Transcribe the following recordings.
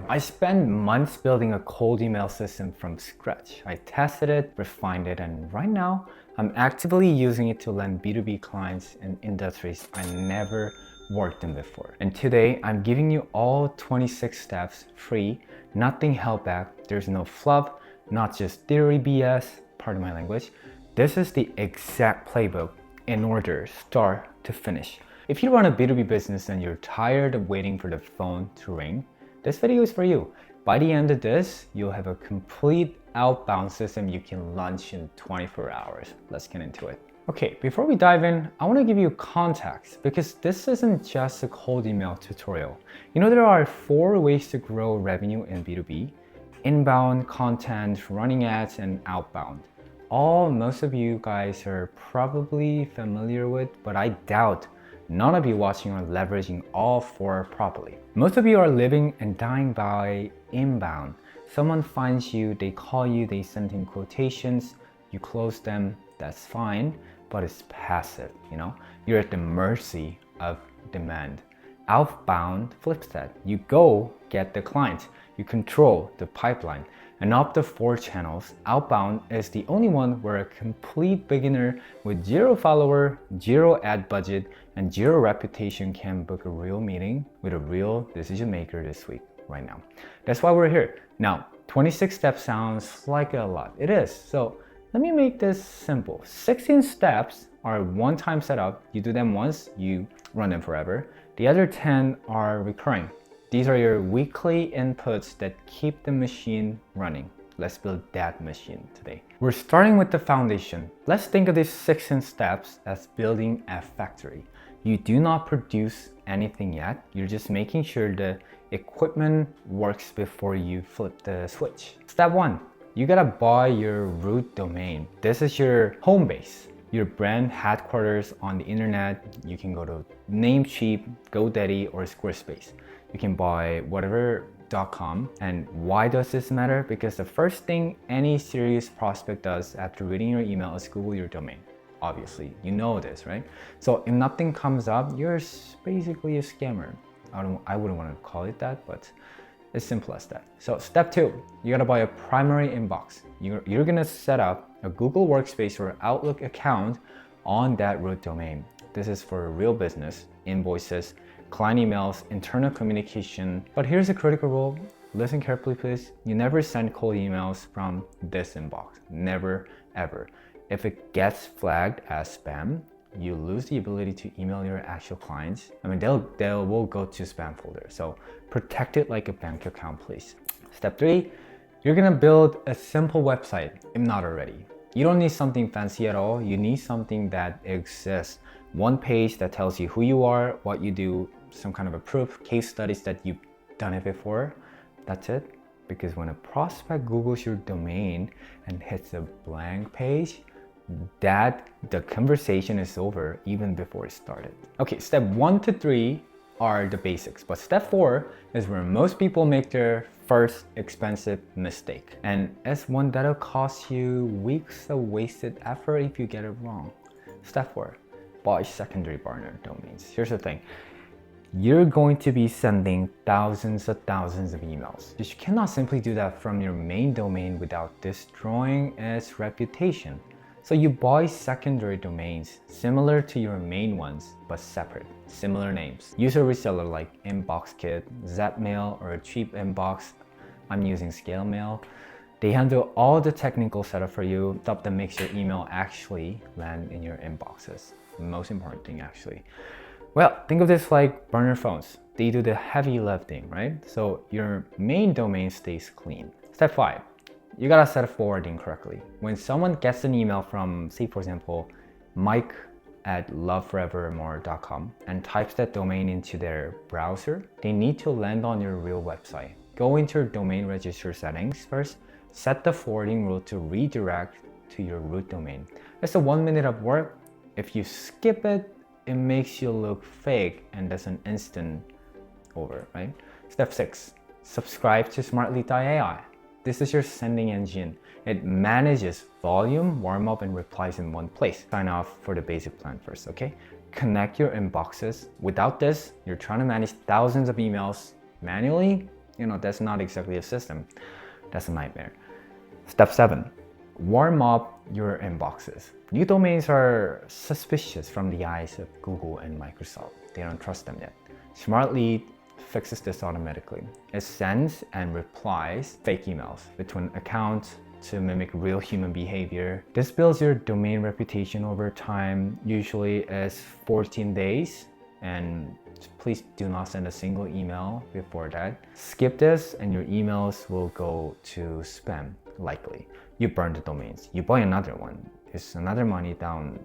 I spent months building a cold email system from scratch. I tested it, refined it, and right now I'm actively using it to land B2B clients in industries I never worked in before. And today I'm giving you all 26 steps free, nothing held back. There's no fluff, not just theory BS, pardon my language. This is the exact playbook in order, start to finish. If you run a B2B business and you're tired of waiting for the phone to ring, this video is for you. By the end of this, you'll have a complete outbound system you can launch in 24 hours. Let's get into it. Okay, before we dive in, I want to give you context because this isn't just a cold email tutorial. You know, there are 4 ways to grow revenue in B2B: inbound, content, running ads, and outbound. All most of you guys are probably familiar with, but I doubt none of you watching are leveraging all 4 properly. Most of you are living and dying by inbound. Someone finds you, they call you, they send in quotations, you close them, that's fine, but it's passive, you know? You're at the mercy of demand. Outbound flips that. You go get the client, you control the pipeline. And of the 4 channels, outbound is the only one where a complete beginner with 0 follower, 0 ad budget, and 0 reputation can book a real meeting with a real decision maker this week, right now. That's why we're here. Now, 26 steps sounds like a lot. It is. So let me make this simple. 16 steps are one-time setup. You do them once, you run them forever. The other 10 are recurring. These are your weekly inputs that keep the machine running. Let's build that machine today. We're starting with the foundation. Let's think of these 16 steps as building a factory. You do not produce anything yet. You're just making sure the equipment works before you flip the switch. Step 1, you gotta buy your root domain. This is your home base, your brand headquarters on the internet. You can go to Namecheap, GoDaddy, or Squarespace. You can buy whatever.com. And why does this matter? Because the first thing any serious prospect does after reading your email is Google your domain. Obviously, you know this, right? So if nothing comes up, you're basically a scammer. I wouldn't want to call it that, but it's simple as that. So step 2, you gotta buy a primary inbox. You're gonna set up a Google Workspace or Outlook account on that root domain. This is for real business, invoices, client emails, internal communication. But here's a critical rule. Listen carefully, please. You never send cold emails from this inbox. Never, ever. If it gets flagged as spam, you lose the ability to email your actual clients. I mean, they will go to spam folder. So protect it like a bank account, please. Step 3, you're gonna build a simple website, if not already. You don't need something fancy at all. You need something that exists. One page that tells you who you are, what you do, some kind of a proof, case studies that you've done it before. That's it. Because when a prospect Googles your domain and hits a blank page, the conversation is over even before it started. Okay, step 1 to 3 are the basics, but step 4 is where most people make their first expensive mistake. And it's one that'll cost you weeks of wasted effort if you get it wrong. Step 4, buy secondary partner domains. Here's the thing. You're going to be sending thousands of emails. You cannot simply do that from your main domain without destroying its reputation. So you buy secondary domains similar to your main ones, but separate, similar names. Use a reseller like InboxKit, Zapmail, or a cheap inbox. I'm using ScaleMail. They handle all the technical setup for you, stuff that makes your email actually land in your inboxes. The most important thing, actually. Well, think of this like burner phones. They do the heavy lifting, right? So your main domain stays clean. Step 5, you gotta set forwarding correctly. When someone gets an email from, say for example, mike@loveforevermore.com and types that domain into their browser, they need to land on your real website. Go into your domain register settings first, set the forwarding rule to redirect to your root domain. It's a 1 minute of work. If you skip it, it makes you look fake and that's an instant over, right? Step 6, subscribe to Smartly.ai. This is your sending engine. It manages volume, warm up, and replies in one place. Sign off for the basic plan first, okay? Connect your inboxes. Without this, you're trying to manage thousands of emails manually. That's not exactly a system. That's a nightmare. Step 7, warm up your inboxes. New domains are suspicious from the eyes of Google and Microsoft. They don't trust them yet. Smart Lead fixes this automatically. It sends and replies fake emails between accounts to mimic real human behavior. This builds your domain reputation over time, usually as 14 days. And please do not send a single email before that. Skip this and your emails will go to spam, likely. You burn the domains, you buy another one. It's another money down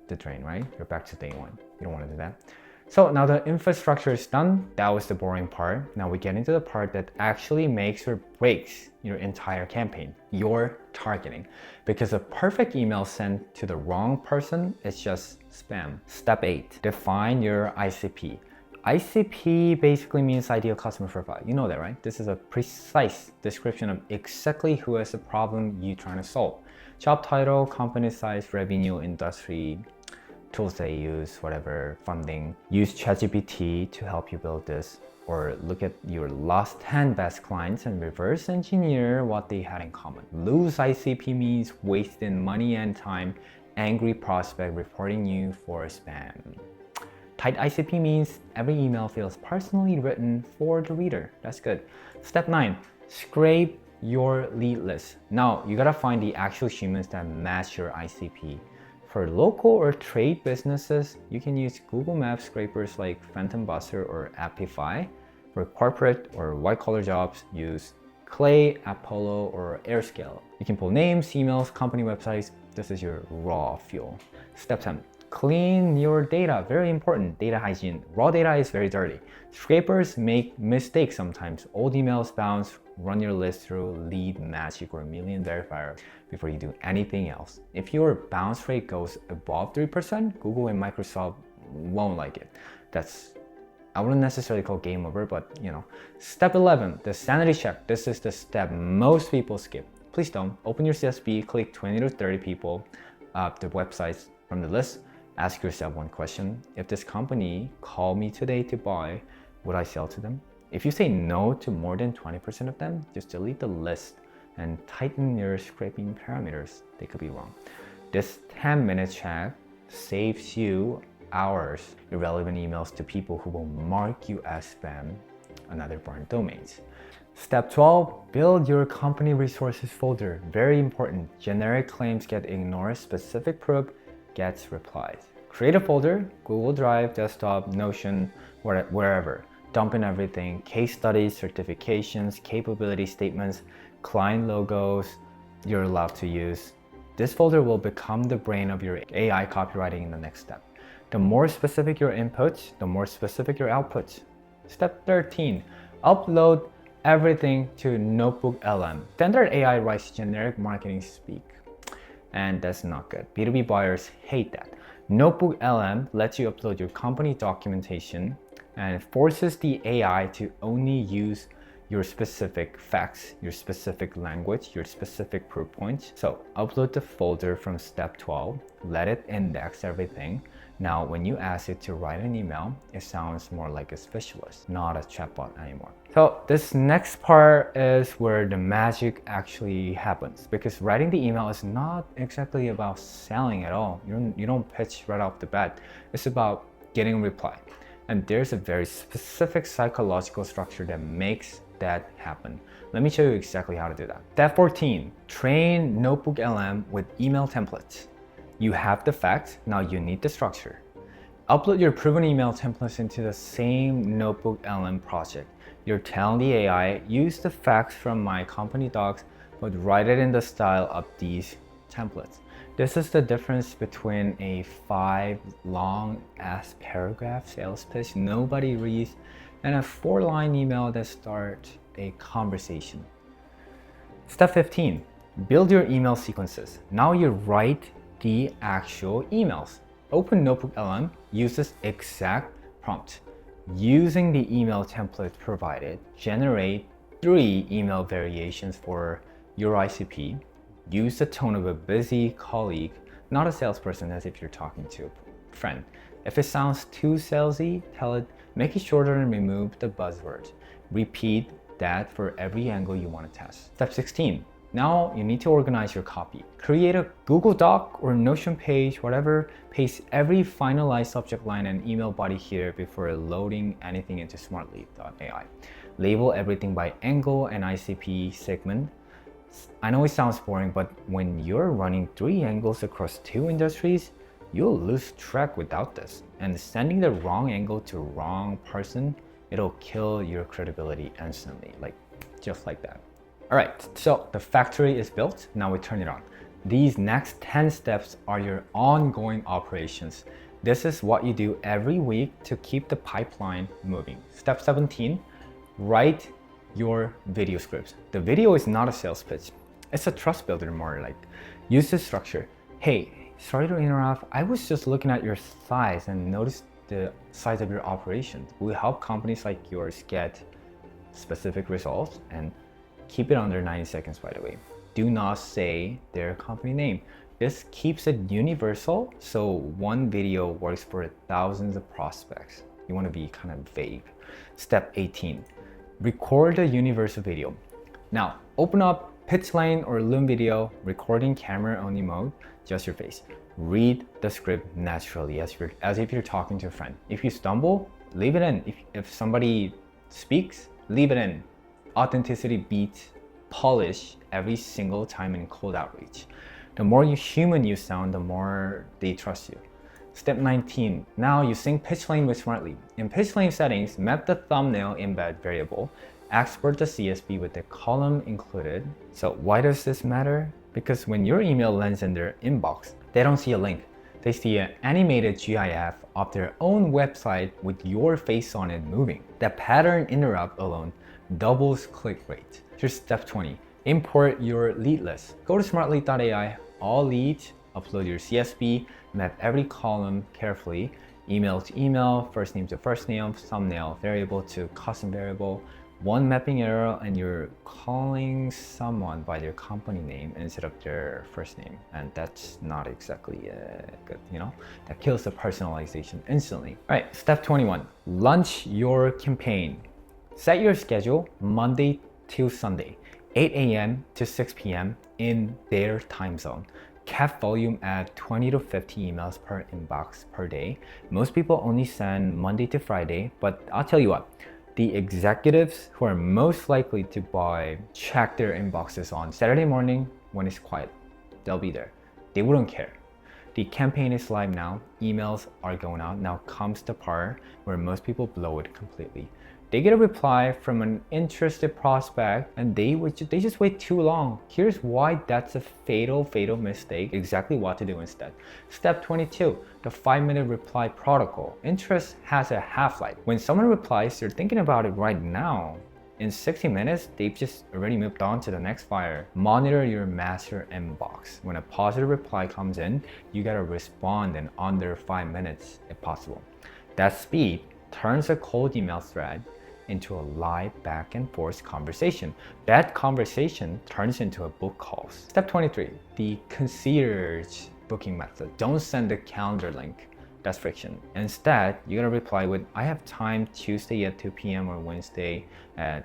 the drain, right? You're back to day one. You don't want to do that. So now the infrastructure is done. That was the boring part. Now we get into the part that actually makes or breaks your entire campaign, your targeting. Because a perfect email sent to the wrong person is just spam. Step 8, define your ICP. ICP basically means ideal customer profile. You know that, right? This is a precise description of exactly who has a problem you're trying to solve. Job title, company size, revenue, industry, tools they use, whatever, funding. Use ChatGPT to help you build this, or look at your last 10 best clients and reverse engineer what they had in common. Lose ICP means wasted money and time, angry prospect reporting you for spam. Tight ICP means every email feels personally written for the reader. That's good. Step 9, scrape your lead list. Now you gotta find the actual humans that match your ICP. For local or trade businesses, you can use Google Maps scrapers like Phantom Buster or Appify. For corporate or white-collar jobs, use Clay, Apollo, or AirScale. You can pull names, emails, company websites. This is your raw fuel. Step 10, clean your data. Very important, data hygiene. Raw data is very dirty. Scrapers make mistakes sometimes. Old emails bounce. Run your list through Lead Magic or Million Verifier before you do anything else. If your bounce rate goes above 3%, Google and Microsoft won't like it. I wouldn't necessarily call game over, but Step 11, the sanity check. This is the step most people skip. Please don't. Open your CSV, click 20 to 30 people, the websites from the list. Ask yourself one question. If this company called me today to buy, would I sell to them? If you say no to more than 20% of them, just delete the list and tighten your scraping parameters. They could be wrong. This 10-minute check saves you hours irrelevant emails to people who will mark you as spam, another burned domains. Step 12, build your company resources folder. Very important. Generic claims get ignored, specific proof gets replies. Create a folder, Google Drive, desktop, Notion, wherever. Dump in everything, case studies, certifications, capability statements, client logos you're allowed to use. This folder will become the brain of your AI copywriting in the next step. The more specific your inputs, the more specific your outputs. Step 13, upload everything to NotebookLM. Standard AI writes generic marketing speak, and that's not good. B2B buyers hate that. NotebookLM lets you upload your company documentation and forces the AI to only use your specific facts, your specific language, your specific proof points. So upload the folder from step 12, let it index everything. Now, when you ask it to write an email, it sounds more like a specialist, not a chatbot anymore. So this next part is where the magic actually happens, because writing the email is not exactly about selling at all. You don't pitch right off the bat. It's about getting a reply. And there's a very specific psychological structure that makes that happen. Let me show you exactly how to do that. Step 14, train NotebookLM with email templates. You have the facts, now you need the structure. Upload your proven email templates into the same NotebookLM project. You're telling the AI, use the facts from my company docs, but write it in the style of these templates. This is the difference between a 5 long-ass paragraph sales pitch nobody reads and a 4-line email that starts a conversation. Step 15, build your email sequences. Now you write the actual emails. Open NotebookLM, use this exact prompt. Using the email template provided, generate 3 email variations for your ICP. Use the tone of a busy colleague, not a salesperson, as if you're talking to a friend. If it sounds too salesy, tell it, make it shorter and remove the buzzwords. Repeat that for every angle you want to test. Step 16. Now you need to organize your copy. Create a Google Doc or Notion page, whatever. Paste every finalized subject line and email body here before loading anything into smartly.ai. Label everything by angle and ICP segment. I know it sounds boring, but when you're running 3 angles across 2 industries, you'll lose track without this. And sending the wrong angle to wrong person, it'll kill your credibility instantly, just like that. All right, so the factory is built. Now we turn it on. These next 10 steps are your ongoing operations. This is what you do every week to keep the pipeline moving. Step 17, write your video scripts. The video is not a sales pitch. It's a trust builder more like. Use this structure. Hey, sorry to interrupt. I was just looking at your size and noticed the size of your operation. We help companies like yours get specific results, and keep it under 90 seconds, by the way. Do not say their company name. This keeps it universal, so one video works for thousands of prospects. You want to be kind of vague. Step 18, record a universal video. Now, open up Pitch Lane or Loom Video, recording camera only mode, just your face. Read the script naturally as if you're talking to a friend. If you stumble, leave it in. If somebody speaks, leave it in. Authenticity beats polish every single time in cold outreach. The more human you sound, the more they trust you. Step 19, now you sync Pitch Lane with Smartly. In Pitch Lane settings, map the thumbnail embed variable, export the CSV with the column included. So why does this matter? Because when your email lands in their inbox, they don't see a link. They see an animated GIF of their own website with your face on it moving. That pattern interrupt alone doubles click rate. Here's step 20. Import your lead list. Go to smartly.ai, all leads, upload your CSV, map every column carefully, email to email, first name to first name, thumbnail variable to custom variable. One mapping error and you're calling someone by their company name instead of their first name. And that's not exactly good, That kills the personalization instantly. All right, step 21, launch your campaign. Set your schedule Monday to Sunday, 8 a.m. to 6 p.m. in their time zone. Cap volume at 20 to 50 emails per inbox per day. Most people only send Monday to Friday, but I'll tell you what, the executives who are most likely to buy check their inboxes on Saturday morning when it's quiet. They'll be there. They wouldn't care. The campaign is live now. Emails are going out. Now comes the part where most people blow it completely. They get a reply from an interested prospect and they just wait too long. Here's why that's a fatal mistake. Exactly what to do instead. Step 22, the 5-minute reply protocol. Interest has a half-life. When someone replies, they're thinking about it right now. In 60 minutes, they've just already moved on to the next fire. Monitor your master inbox. When a positive reply comes in, you gotta respond in under 5 minutes if possible. That speed turns a cold email thread into a live back and forth conversation. That conversation turns into a book call. Step 23, the concierge booking method. Don't send the calendar link. That's friction. Instead, you're gonna reply with, I have time Tuesday at 2 p.m. or Wednesday at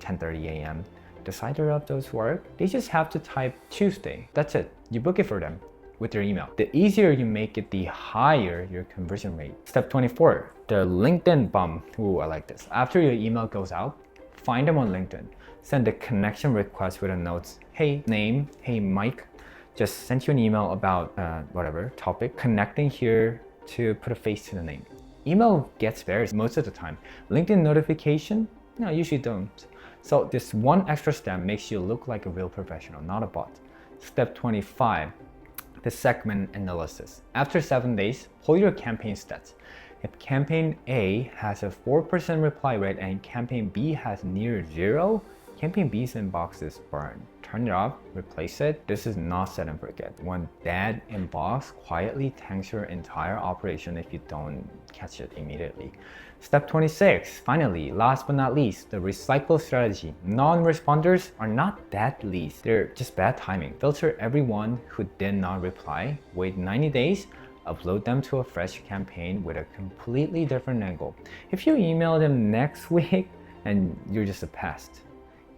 10:30 a.m. Does either of those work? They just have to type Tuesday. That's it. You book it for them with your email. The easier you make it, the higher your conversion rate. Step 24, the LinkedIn bum. Ooh, I like this. After your email goes out, find them on LinkedIn. Send a connection request with a note. Hey, name. Hey, Mike. Just sent you an email about whatever topic. Connecting here to put a face to the name. Email gets buried most of the time. LinkedIn notification, no, usually don't. So this one extra step makes you look like a real professional, not a bot. Step 25, the segment analysis. After 7 days, pull your campaign stats. If campaign A has a 4% reply rate and campaign B has near 0, campaign B's inbox is burned. Turn it off, replace it. This is not set and forget. One bad inbox quietly tanks your entire operation if you don't catch it immediately. Step 26, finally, last but not least, the recycle strategy. Non-responders are not that least. They're just bad timing. Filter everyone who did not reply, wait 90 days, upload them to a fresh campaign with a completely different angle. If you email them next week, and you're just a pest.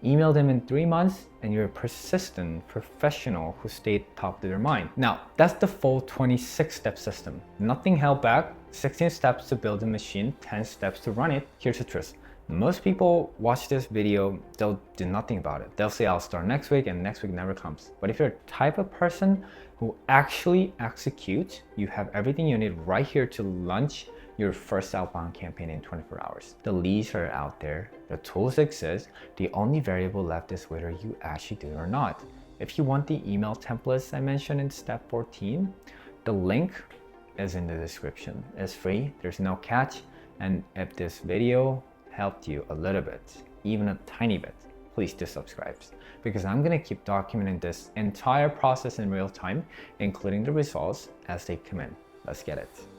Email them in 3 months and you're a persistent professional who stayed top of their mind. Now, that's the full 26-step system. Nothing held back, 16 steps to build a machine, 10 steps to run it. Here's the truth. Most people watch this video, they'll do nothing about it. They'll say, I'll start next week, and next week never comes. But if you're a type of person who actually executes, you have everything you need right here to launch your first outbound campaign in 24 hours. The leads are out there, the tools exist. The only variable left is whether you actually do it or not. If you want the email templates I mentioned in step 14, the link is in the description. It's free, there's no catch. And if this video helped you a little bit, even a tiny bit, please do subscribe, because I'm gonna keep documenting this entire process in real time, including the results as they come in. Let's get it.